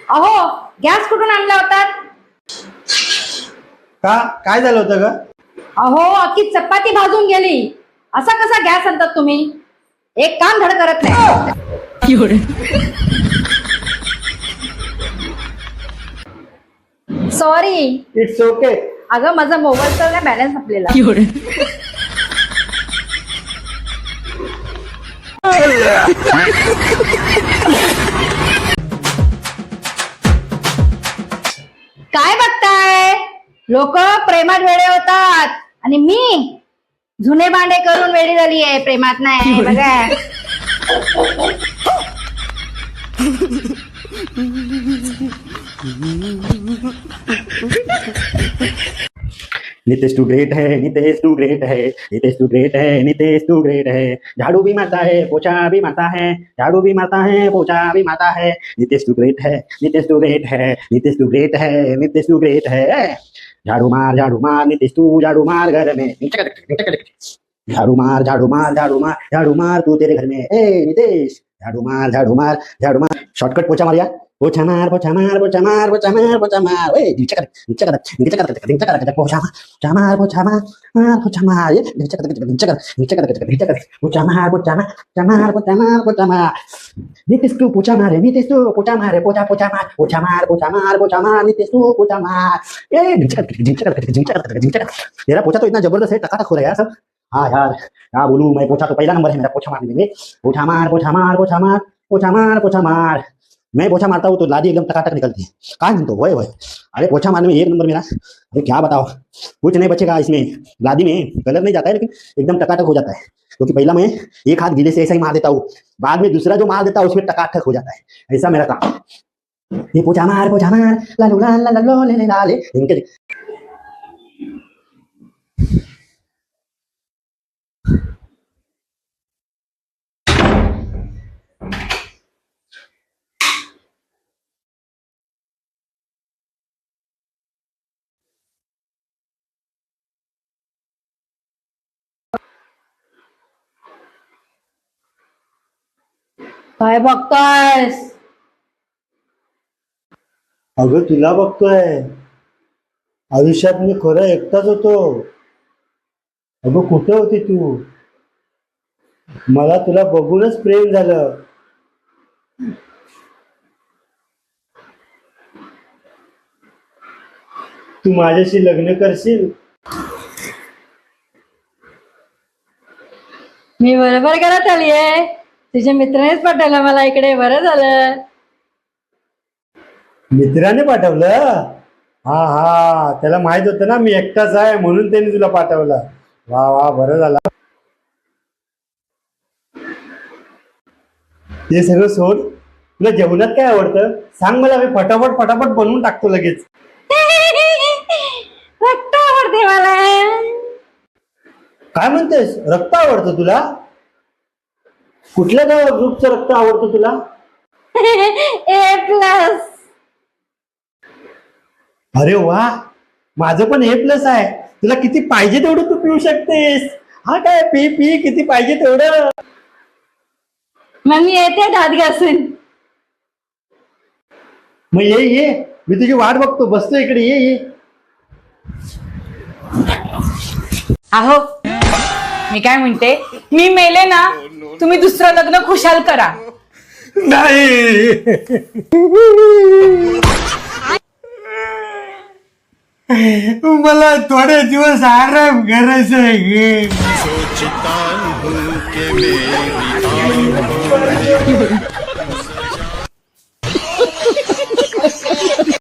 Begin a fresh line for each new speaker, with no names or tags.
अहो गॅस कुठून आणला होता?
का काय झालं होतं ग?
अहो अख्खी चपाती भाजून गेली. असा कसा गॅस आणतात तुम्ही? एक काम धड करत नाही. सॉरी.
It's okay.
अगं माझा मोबाईलचा बॅलन्स संपलेला. काय बघताय? लोक प्रेमात वेडे होतात आणि मी जुने भांडे करून वेडी झाली आहे. प्रेमात नाही बघा.
नितेश तू ग्रेट है, नितेश तू ग्रेट है, नितेश तू ग्रेट है, नितेश तू ग्रेट है. झाड़ू भी मारता है, पोछा भी मारता है, झाड़ू भी मारता है, पोछा भी मारता है. नितेश तू ग्रेट है, नितेश तू ग्रेट है, नितेश तू ग्रेट है, नितेश तू ग्रेट है. झाड़ू मार नितेश तू झाड़ू मार घर में. झाड़ू मार झाड़ू मार झाड़ू मार झाड़ू मार तू तेरे घर में. ए नितेश झाड़ू मार झाड़ू मार झाड़ू मार. शॉर्टकट पोछा मार यार. पोछा मार पोछा मार पोछा मार पोछा मार पोछा मार. ए नीचे कर नीचे कर नीचे कर नीचे कर पोछा मार पोछा मार पोछा मार. ये नीचे कर नीचे कर नीचे कर नीचे कर पोछा मार पोछा मार पोछा मार पोछा मार पोछा मार. नितेश तू पोछा मार नितेश तू पोछा मार पोछा पोछा मार पोछा मार पोछा मार पोछा मार नितेश तू पोछा मार. ए नीचे कर नीचे कर नीचे कर नीचे कर. तेरा पोछा तो इतना जबरदस्त है, टकाटक हो रहा है यार सब. हाँ यार क्या बोलूं मैं. पोछा तो पहला नंबर है मेरा पोछा मारने में. पोछा मार पोछा मार पोछा मार पोछा मार पोछा मार. मैं पोछा मारता हूँ तो लादी एकदम टकाटक निकलती है. काय म्हणतो वय वय. अरे पोछा मारने में एक नंबर मेरा. अरे क्या बताओ, कुछ नहीं बचेगा इसमें. लादी में कलर नहीं जाता है लेकिन एकदम टकाटक हो जाता है. क्योंकि पहला मैं एक हाथ गीले से ऐसा ही मार देता हूँ, बाद में दूसरा जो मार देता हूँ उसमें टकाटक हो जाता है. ऐसा मेरा काम. ये पोछा मार लालू ला ला लो ले ला ले.
काय बघतायस?
अगं तुला बघतोय. आयुष्यात मी खरं एकटाच होतो. अगं कुठे होती तू? मला तुला बघूनच प्रेम झालं. तू माझ्याशी लग्न करशील?
मी बरोबर करत आलीये. तुझ्या मित्रानेच पाठवलं मला इकडे. बरं झालं.
मित्राने पाठवलं? हा हा, त्याला माहित होतं ना मी एकटाच आहे म्हणून त्यांनी तुला पाठवलं. वा वा, बरं झालं. ते सगळं सोड. तुला जेवणात काय आवडतं सांग मला. मी फटाफट फटाफट बनवून टाकतो लगेच.
रक्त आवडते मला.
काय म्हणतेस? रक्त आवडतं तुला? कुठल्या ग्रुपचं रक्त आवडतं तुला?
A+.
अरे वा, माझं पण A+ आहे. तुला किती पाहिजे तेवढं तू पिऊ शकतेस. हा काय, पी पी किती पाहिजे तेवढं.
मग मी येते दात घासून.
मग ये ये, मी तुझी वाट बघतो. बसतो इकडे. ये ये.
अहो मी काय म्हणते, मी मेले ना तुम्ही दुसरं लग्न खुशाल करा.
नाही. मला थोडे दिवस आराम करायचा आहे.